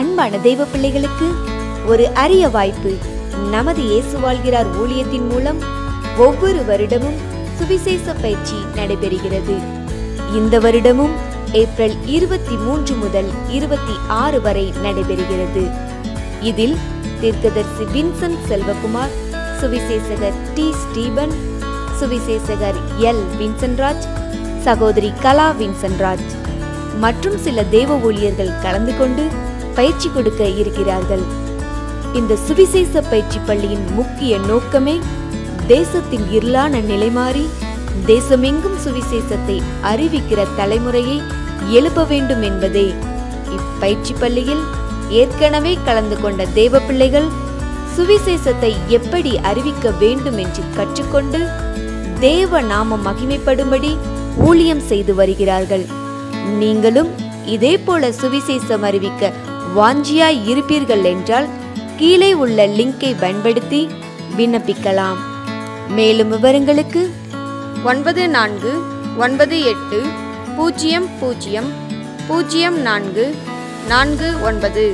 அன்பான தெய்வ பிள்ளைகளுக்கு ஒரு அரிய வாய்ப்பு. நமது இயேசு வாழ்கிறார் ஊழியத்தின் மூலம் ஒவ்வொரு வருடமும் சுவிசேஷ பயிற்சி நடைபெறுகிறது. இந்த வருடமும் ஏப்ரல் 23 முதல் 26 வரை நடைபெறுகிறது. இதில் தீர்க்கதரிசி வின்சென்ட் செல்வகுமார், சுவிசேஷகர் டி. ஸ்டீபன், சுவிசேஷகர் எல். வின்சென்ட்ராஜ், சகோதரி கலா வின்சென்ட்ராஜ் மற்றும் சில தேவ ஊழியர்கள் கலந்து கொண்டு பயிற்சி கொடுக்க இருக்கிறார்கள். இந்த சுவிசேஷ பயிற்சி பள்ளியின் முக்கிய நோக்கமே தேசத்தின் இருளான நிலை மாறி தேசமெங்கும் சுவிசேஷத்தை அறிவிக்கிற தலைமுறையை எழுப்ப வேண்டும் என்பதே. இப்பயிற்சி பள்ளியில் ஏற்கனவே கலந்து கொண்ட தேவ பிள்ளைகள் சுவிசேஷத்தை எப்படி அறிவிக்க வேண்டும் என்று கற்றுக்கொண்டு தேவ நாமம் மகிமைப்படும்படி ஊழியம் செய்து வருகிறார்கள். நீங்களும் இதே போல சுவிசேஷம் அறிவிக்க வாஞ்சியாய் இருப்பீர்கள் என்றால் கீழே உள்ள லிங்கை பயன்படுத்தி விண்ணப்பிக்கலாம். மேலும் விவரங்களுக்கு 94000449.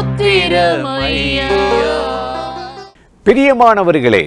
ஸ்தோத்திரமையா. பிரியமானவர்களே,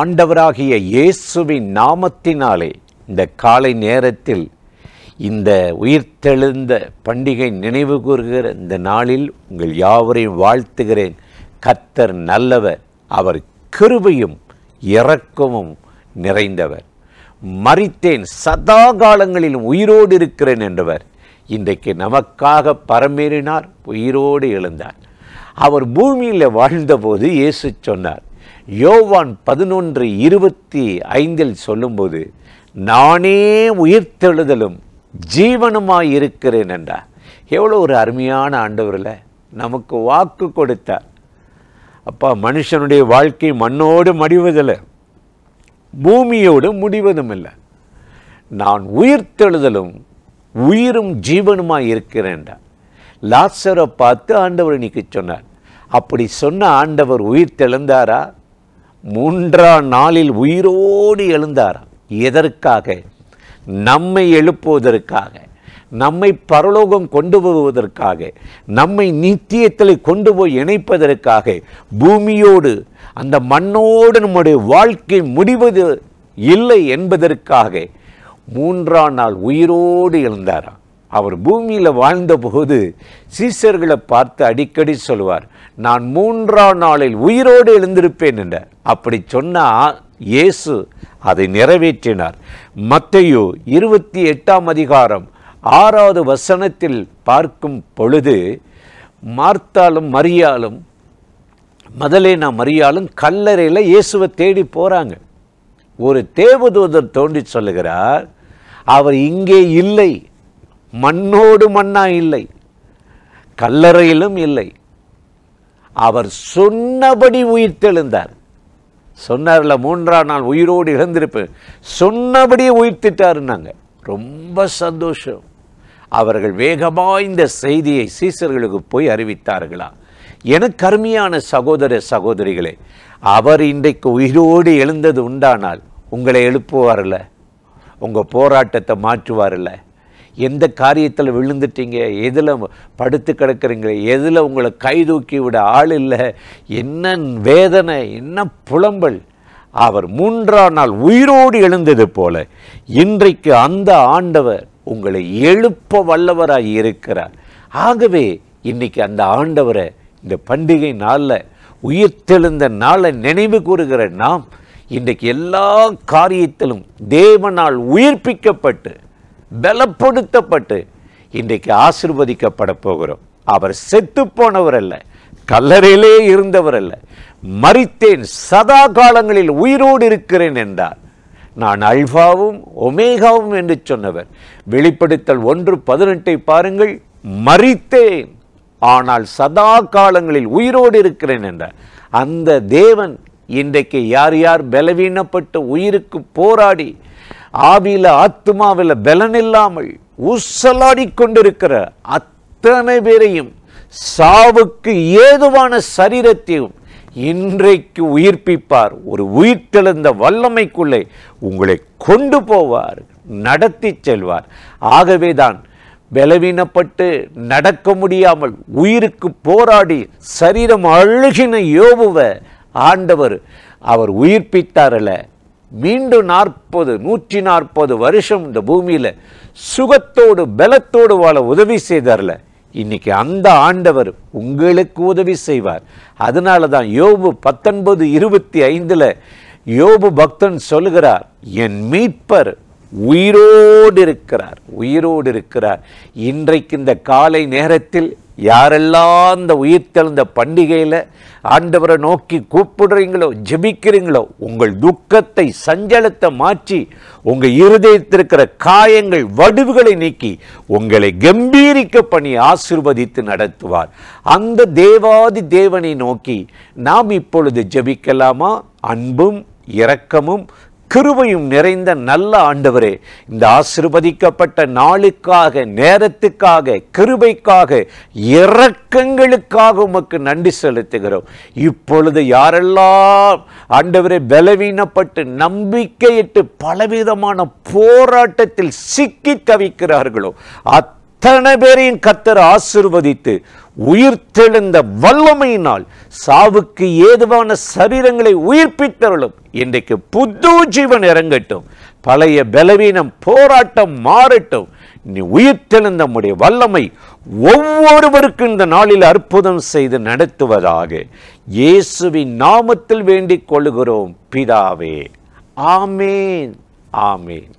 ஆண்டவராகிய இயேசுவின் நாமத்தினாலே இந்த காலை நேரத்தில் இந்த உயிர்த்தெழுந்த பண்டிகை நினைவு கூறுகிற இந்த நாளில் உங்கள் யாவரையும் வாழ்த்துகிறேன். கர்த்தர் நல்லவர், அவர் கிருபையும் இரக்கமும் நிறைந்தவர். மரித்தேன், சதா காலங்களிலும் உயிரோடு இருக்கிறேன் என்றவர் இன்றைக்கு நமக்காக பரமேறினார், உயிரோடு எழுந்தார். அவர் பூமியில் வாழ்ந்தபோது இயேசு சொன்னார், யோவான் 11:25 சொல்லும்போது, நானே உயிர்த்தெழுதலும் ஜீவனுமாய் இருக்கிறேன் என்றார். எவ்வளோ ஒரு அருமையான ஆண்டவரில் நமக்கு வாக்கு கொடுத்தார். அப்பா, மனுஷனுடைய வாழ்க்கை மண்ணோடு மடிவதில்லை, பூமியோடு முடிவதும் இல்லை. நான் உயிர்த்தெழுதலும் உயிரும் ஜீவனுமாய் இருக்கிறேன் என்றார். லாசரை பார்த்து ஆண்டவர் இன்னைக்கு சொன்னார். அப்படி சொன்ன ஆண்டவர் உயிர் தெழுந்தாரா? 3ஆம் நாளில் உயிரோடு எழுந்தாரா? எதற்காக? நம்மை எழுப்புவதற்காக, நம்மை பரலோகம் கொண்டு போவதற்காக, நம்மை நித்தியத்தில் கொண்டு போய் இணைப்பதற்காக, பூமியோடு அந்த மண்ணோடு நம்முடைய வாழ்க்கை முடிவது இல்லை என்பதற்காக 3ஆம் நாள் உயிரோடு எழுந்தாராம். அவர் பூமியில் வாழ்ந்தபோது சீசர்களை பார்த்து அடிக்கடி சொல்வார், நான் 3ஆம் நாளில் உயிரோடு எழுந்திருப்பேன் என்றார். அப்படி சொன்ன இயேசு அதை நிறைவேற்றினார். மத்தேயு 28 வசனத்தில் பார்க்கும் பொழுது, மார்த்தாலும் மரியாளும் மதலேனா மரியாளும் கல்லறையில் இயேசுவை தேடி போகிறாங்க. ஒரு தேவதூதர் தோன்றி சொல்லுகிறார், அவர் இங்கே இல்லை, மண்ணோடு மண்ணா இல்லை, கல்லறையிலும் இல்லை, அவர் சொன்னபடி உயிர்த்தெழுந்தார். சொன்னார்ல, 3ஆம் நாள் உயிரோடு இழந்திருப்பேன், சொன்னபடியே உயிர்த்திட்டாருன்னாங்க. ரொம்ப சந்தோஷம். அவர்கள் வேகமாக இந்த செய்தியை சீசர்களுக்கு போய் அறிவித்தார்களா? எனக்கு அருமையான சகோதர சகோதரிகளே, அவர் இன்றைக்கு உயிரோடு எழுந்தது உண்டானால் உங்களை எழுப்புவார்ல, உங்கள் போராட்டத்தை மாற்றுவார்ல. எந்த காரியத்தில் விழுந்துட்டீங்க, எதில் படுத்து கிடக்கிறீங்களே, எதில் உங்களை கை தூக்கி விட ஆள் இல்லை, என்ன வேதனை, என்ன புலம்பல், அவர் 3ஆம் நாள் உயிரோடு எழுந்தது போல இன்றைக்கு அந்த ஆண்டவர் உங்களை எழுப்ப வல்லவராய் இருக்கிறார். ஆகவே இன்னைக்கு அந்த ஆண்டவரை இந்த பண்டிகை நாளில், உயிர்த்தெழுந்த நாளை நினைவு கூறுகிற நாம் இன்றைக்கு எல்லா காரியத்திலும் தேவனால் உயிர்ப்பிக்கப்பட்டு பலப்படுத்தப்பட்டு இன்றைக்கு ஆசீர்வதிக்கப்பட போகிறோம். அவர் செத்து போனவர் அல்ல, கல்லறையிலே இருந்தவர் அல்ல, மரித்தேன், சதா காலங்களில் உயிரோடு இருக்கிறேன் என்றார். நான் அல்பாவும் ஒமேகாவும் என்று சொன்னவர். வெளிப்படுத்தல் 1:18 பாருங்கள், மரித்தேன் ஆனால் சதா காலங்களில் உயிரோடு இருக்கிறேன் என்றார். அந்த தேவன் இன்றைக்கு யார் யார் பலவீனப்பட்டு உயிருக்கு போராடி ஆவியில் ஆத்மாவில் பலனில்லாமல் ஊசலாடி கொண்டிருக்கிற அத்தனை பேரையும், சாவுக்கு ஏதுவான சரீரத்தையும் இன்றைக்கு உயிர்ப்பிப்பார். ஒரு உயிர்த்தெழுந்த வல்லமைக்குள்ளே உங்களை கொண்டு போவார், நடத்தி செல்வார். ஆகவேதான் பலவீனப்பட்டு நடக்க முடியாமல் உயிருக்கு போராடி சரீரம் அழுகின யோபுவை ஆண்டவர் அவர் உயிர்ப்பித்தாரல, மீண்டும் 140 வருஷம் இந்த பூமியில் சுகத்தோடு பலத்தோடு வாழ உதவி செய்தார்ல. இன்னைக்கு அந்த ஆண்டவர் உங்களுக்கு உதவி செய்வார். அதனால தான் யோபு 19:25 யோபு பக்தன் சொல்லுகிறார், என் மீட்பர் உயிரோடு இருக்கிறார், உயிரோடு இருக்கிறார். இன்றைக்கு இந்த காலை நேரத்தில் யாரெல்லாம் இந்த உயிர்த்தெழுந்த பண்டிகையில் ஆண்டவரை நோக்கி கூப்பிடுறீங்களோ, ஜெபிக்கிறீங்களோ, உங்கள் துக்கத்தை சஞ்சலத்தை மாற்றி உங்கள் இருதயத்திற்கிற காயங்கள் வடுவுகளை நீக்கி உங்களை கம்பீரிக்க பண்ணி ஆசீர்வதித்து நடத்துவார். அந்த தேவாதி தேவனை நோக்கி நாம் இப்பொழுது ஜெபிக்கலாமா? அன்பும் இரக்கமும் கிருபையும் நிறைந்த நல்ல ஆண்டவரே, இந்த ஆசீர்வதிக்கப்பட்ட நாளுக்காக, நேரத்துக்காக, கிருபைக்காக, இரக்கங்களுக்காக உமக்கு நன்றி செலுத்துகிறோம். இப்பொழுது யாரெல்லாம் ஆண்டவரே பலவீனப்பட்டு நம்பிக்கையிட்டு பலவிதமான போராட்டத்தில் சிக்கி தவிக்கிறார்களோ அத்தனை பேரையும் கர்த்தர் ஆசீர்வதித்து உயிர்த்தெழுந்த வல்லமையினால் சாவுக்கு ஏதுவான சரீரங்களை உயிர்ப்பித்தருளும். இன்றைக்கு புது ஜீவன் இறங்கட்டும். பழைய பலவீனம் போராட்டம் மாறட்டும். நீ உயிர்த்தெழுந்த நம்முடைய வல்லமை ஒவ்வொருவருக்கும் இந்த நாளில் அற்புதம் செய்து நடத்துவதாக இயேசுவின் நாமத்தில் வேண்டிக் கொள்கிறோம் பிதாவே. ஆமேன், ஆமேன்.